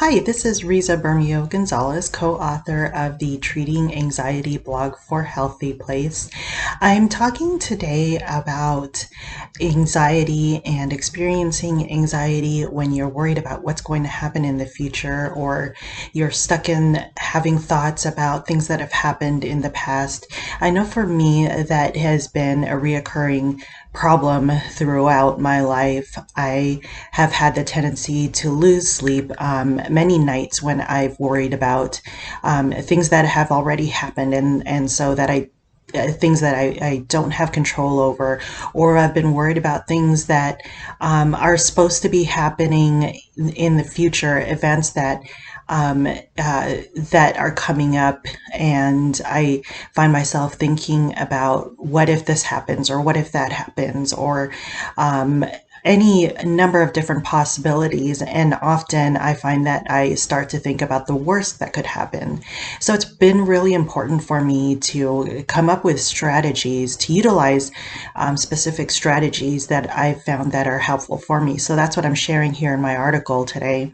Hi, this is Riza Bermeo Gonzalez, co-author of the Treating Anxiety blog for HealthyPlace. I'm talking today about anxiety and experiencing anxiety when you're worried about what's going to happen in the future, or you're stuck in having thoughts about things that have happened in the past. I know for me that has been a reoccurring problem throughout my life. I have had the tendency to lose sleep many nights when I've worried about things that have already happened, and so that I things that I don't have control over, or I've been worried about things that are supposed to be happening in the future, events that are coming up, and I find myself thinking about what if this happens, or what if that happens, or um, any number of different possibilities. And often I find that I start to think about the worst that could happen. So it's been really important for me to come up with strategies, to utilize specific strategies that I've found that are helpful for me. So that's what I'm sharing here in my article today.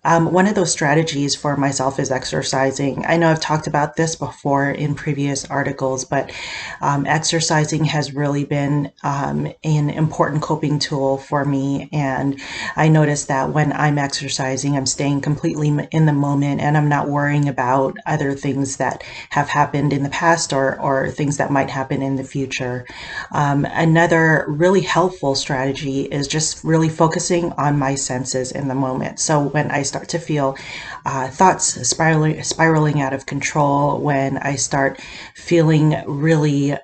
One of those strategies for myself is exercising. I know I've talked about this before in previous articles, but exercising has really been an important coping tool for me. And I notice that when I'm exercising, I'm staying completely in the moment, and I'm not worrying about other things that have happened in the past, or things that might happen in the future. Another really helpful strategy is just really focusing on my senses in the moment. So when I start to feel thoughts spiraling out of control, when I start feeling really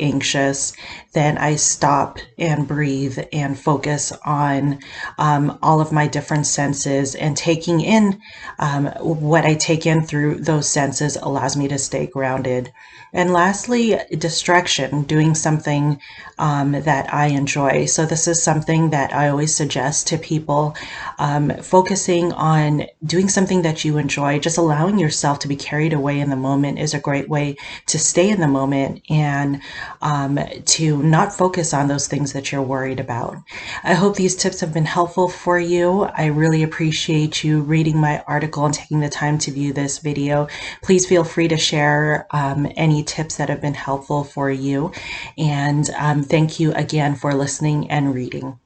anxious, then I stop and breathe and focus on all of my different senses, and taking in what I take in through those senses allows me to stay grounded. And lastly, distraction, doing something that I enjoy. So this is something that I always suggest to people. Focusing on doing something that you enjoy, just allowing yourself to be carried away in the moment, is a great way to stay in the moment, and to not focus on those things that you're worried about. I hope these tips have been helpful for you. I really appreciate you reading my article and taking the time to view this video. Please feel free to share any tips that have been helpful for you. And thank you again for listening and reading.